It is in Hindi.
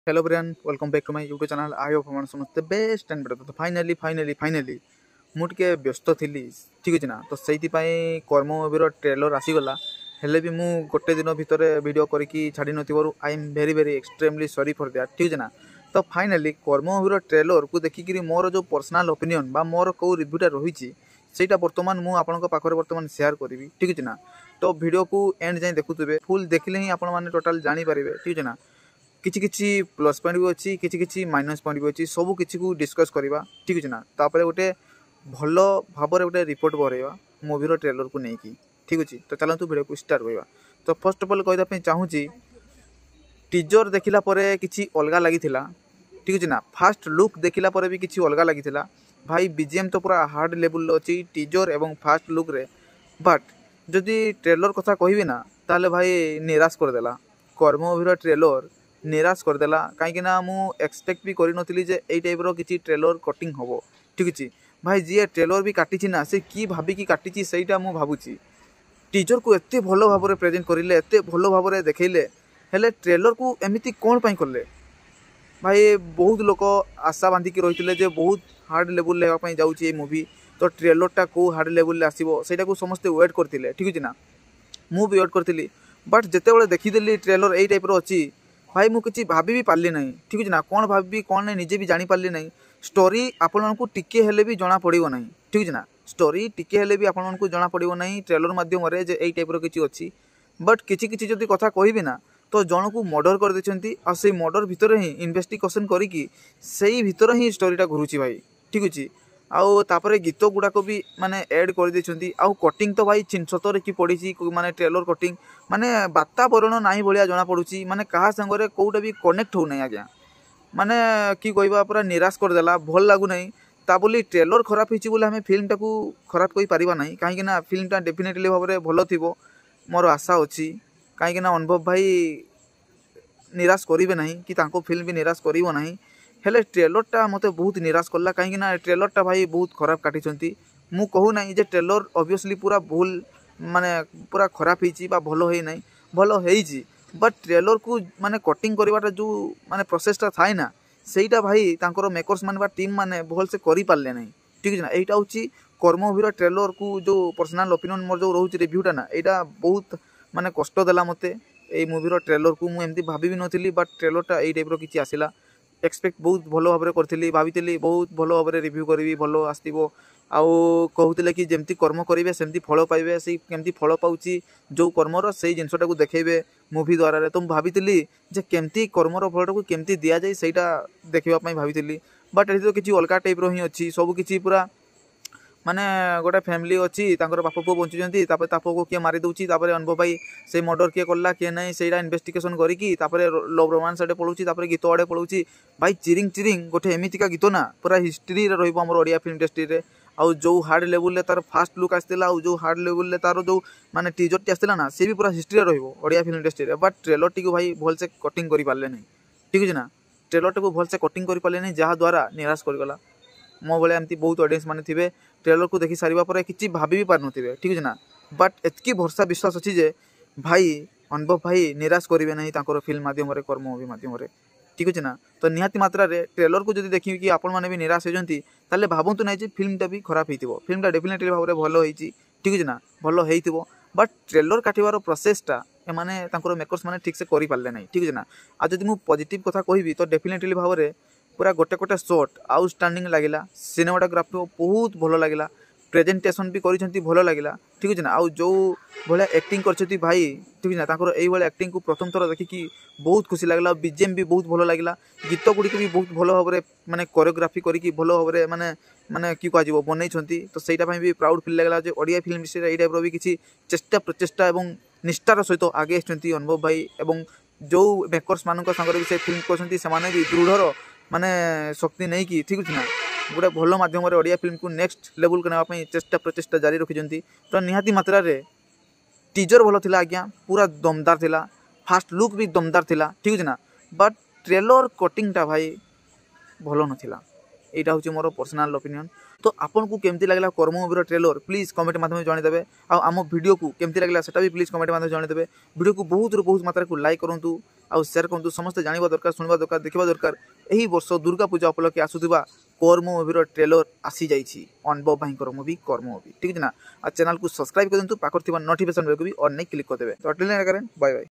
Hello Brian welcome back to my YouTube channel I hope आप समस्ते बेस्ट एंड बेटर। तो फाइनाली मुझे व्यस्त थी ठीक अच्छे ना। तो से कर्म मूवी ट्रेलर आसीगला हेले भी मु गोटे दिन भितर वीडियो करके छाड़ी नथिबारु I am very extremely sorry for that ठीक है ना। तो फाइनाली कर्म मूवी ट्रेलर को देखिक मोर जो पर्सनल ओपिनियन बा मोर कौ रिव्यूटा रही सेटा बर्तमान मु आपन पाखरे बर्तमान शेयर करी ठीक है ना। तो वीडियो को एंड जाए देखुवे फुल देखले ही आपण माने टोटल जानी पारिबे ठीक है ना। किछि किछि प्लस पॉइंट भी अच्छी किछि किछि माइनस पॉइंट भी अच्छी सब किछि को डिस्कस करवा ठीक है ना। तापर गोटे भल भाव गोटे रिपोर्ट बरेवा मूवीर ट्रेलर को लेकिन ठीक अच्छे। तो चलतु वीडियो को स्टार्ट करवा। तो फर्स्ट अफ ऑल कहवाई चाहूँगी टीजर देखला परे किछि अलगा लगी ठीक अच्छे ना। फास्ट लुक देखला परे भी किछि अलगा लगी भाई बीजीएम तो पूरा हार्ड लेवल अच्छी टीजर एवं फास्ट लुक रे। बट जदि ट्रेलर कथा कहबी ना ताले भाई निराश करदेला कर्म मूवीर ट्रेलर निराश करदेला कहीं मु एक्सपेक्ट भी करी जे एई टाइप रो किछि ट्रेलर कटिंग होबो ठीक अछि। भाई जी ट्रेलर भी काटिछि ना से की भाबिकी काटिछि सेटा मु भाबुछि। टीजर को एते भलो भाबरे प्रेजेंट करिले एते भलो भाबरे देखैले हेले ट्रेलर को एमिति कोन पई करले। भाई बहुत लोक आशा बांधिकी रही जे बहुत हार्ड लेवल लेवाई जाऊँगी मूवी। तो ट्रेलरटा को हार्ड लेवल आसो सेटा को समस्ते वेट करते ठीक है ना। मु भी वेट करी बट जिते देखीदेली ट्रेलर यही टाइप अच्छी भाई मुझे भाभी भी पार्ली ना ठीक है ना। कौन भावी कौन नहीं निजे भी जानीपारि ना। स्टोरी आपण को टिके हेले भी जना पड़ो ना ठीक है ना। स्टोरी टिके हेले भी आपण को जना पड़ो ना ट्रेलर माध्यम यही टाइप किसी अच्छी। बट किसी किसी जब कथा कहबी ना तो जन को मर्डर कर देछंती आ से मर्डर भितर ही इन्वेस्टिगेशन करिकी सेही भितर ही स्टोरीटा घुरुची भाई ठीक अच्छे। आउ तापरे गीत गुड़ाक भी माने ऐड कर देछंती। आउ कटिंग तो भाई छिनछतर की पड़ी माने ट्रेलर कटिंग माने वातावरण नाही भलिया जना पड़ुची माने कहा संगरे कोउटा भी कनेक्ट हो नहीं आज्ञा माने की कहबा पूरा निराश कर देला भल लागु नहीं। ता बोली ट्रेलर खराब हिची बोले हमें फिल्म टाकू खराब कहि परिबा नहीं कहीं ना फिल्मटा डेफिनेटली भाव में भल थिबो मोर आशा अच्छी। कहीं ना अनुभव भाई निराश करेंगे ना कि तांको फिल्म भी निराश करिवो नहीं हेले ट्रेलरटा मते बहुत निराश करला कहीं ना ट्रेलरटा भाई बहुत खराब काटिछंती। मु कहू नहीं जे ट्रेलर ऑब्वियसली पूरा भूल माने पूरा खराब होईची बा भलो होई नहीं भलो होईची। बट ट्रेलर को माने कटिंग करवाटा जो माने प्रोसेसटा थाए ना सेटा भाई तांकर मेकर्स माने बा टीम माने भल से करि पारले नहीं ठीक है ना। एटा होची कर्म मूवीर ट्रेलर को जो पर्सनल ओपिनियन मोर जो रोच रिव्यूटा ना एटा बहुत माने कष्ट देला मते ए मूवीर ट्रेलर को मुझे एमती भाभी भी नथिली। बट ट्रेलरटा यही टाइप किसी आसला एक्सपेक्ट बहुत भलो भाव करी भाई बहुत भलो भाव रिव्यू करी भलो आसो आउ कहते कि जमती कर्म करेंगे सेमती फल पाइबे से केमती फल पाउची जो कर्मर से जिनसटा को देखेबे मूवी द्वारा। तो भाभी जे केमती कर्मर फलटा को केमती दि जाए सहीटा देखापी भाभी। बट ये तो किसी अलग टाइप रही अच्छी सब किसी पूरा माने गोटे फैमिली अच्छी बाप पुओ बचुंट ताप को किए मारी दूसरी अनुभव भाई से मर्डर किए कला किए ना से इन्वेस्टिगेशन करी लव रोमांस आड़े पलाऊँ गीत आड़े पलाऊँ भाई चिरिंग गोटे एमतीका गीत ना पूरा हिस्ट्री रहा ओडिया फिल्म इंडस्ट्री। आउ जो हार्ड लेवल तार फास्ट लुक आसला जो हार्ड लेवल तार जो माने टीजर टी आसला ना सी भी पूरा हिस्ट्री रहा film industry. But trailer T भाई भल से कटिंग कर पारे नहीं ठीक है ना। ट्रेलर टी भल से कटिंग कर पारे नहीं जहाद्वारा निराश करगला मो भाई एमती बहुत ऑडियंस माने थिबे ट्रेलर को देखी सारिबा परे किछि भाभी भी पार नथिबे ठीक है ना। बट एतकी भरसा विश्वास अछि जे भाई अनुभव भाई निराश करिवे नहीं तांकर फिल्म माध्यम रे कर्म मूवी माध्यम रे ठीक है ना। तो निहाती मात्रा रे ट्रेलर को जदि देखि कि आपण माने भी निराश होजंती ताले भाबंतु नै जे फिल्मटा भी खराब हेतिबो। फिल्मटा डेफिनेटली भाव रे भलो हेछि ठीक है ना भलो हेतिबो। बट ट्रेलर काटिवार प्रोसेसटा ए माने तांकर मेकर्स माने ठीक से करि पारले नहीं ठीक है ना। आ जदि मु पॉजिटिव कथा कहबी तो डेफिनेटली भाव रे पूरा गोटे गोटे शॉट आउटस्टैंडिंग लगिला सिनेमाटोग्राफी बहुत भलो लगिला प्रेजेंटेशन भी करिसेंती भलो लगिला ठीक है ना। आउ जो भले एक्टिंग करछथि भाई ठीक है ना तांकर एई वाला एक्टिंग को प्रथम थर देखि कि बहुत खुशी लागला। बीजीएम भी बहुत भलो लगिला गीत गुडी भी बहुत भलो भाव रे माने कोरियोग्राफी करिकि भलो भाव रे माने माने की कह जिवो बनैछंती। तो सेटा पई भी प्राउड फील लागला जे ओडिया फिल्म विषय एई टाइप रो भी किछि चेष्टा प्रचेष्टा एवं निष्ठार सहित आगे आछंती अनुभव भाई एवं जो मेकर्स मानक संगे भी से फिल्म करछंती सेमाने भी दृढ़ माने शक्ति नहीं कि ठीक है ना गोटे भल मध्यम ओडिया फिल्म को नेक्स्ट लेवल को नापी चेष्टा प्रचेष्टा जारी रखिंट। तो निहाती मात्रा रे टीजर भल थिला आज्ञा पूरा दमदार थिला फास्ट लुक भी दमदार थिला ठीक है ना। बट ट्रेलर कटिंगटा भाई भल नथिला एटा होची मोर पर्सनल ओपिनियन। तो आपन को केमती लागला कर्म मूवीर ट्रेलर प्लीज कमेंट माध्यम जणेदेबे। आम वीडियो को केमती लागला सेटा भी प्लीज कमेंट माध्यम जणेदेबे। वीडियो को बहुत मात्रा को लाइक करंतु आउ सेयार करतु समस्त जानिबा दरकार सुनिबा दरकार देखिबा दरकार एही वर्ष दुर्गा पूजा उपलक्षे आसुथिबा कर्म मुवीर ट्रेलर आसी जाइछि अनुभव भाईकर मुवी कर्म मुवी ठीक है ना। आ चैनल को सब्सक्राइब कर दिंतु पाखर थिबा नोटिफिकेशन बेल को भी ऑन नहीं क्लिक कर देबे। तो बाय बाय।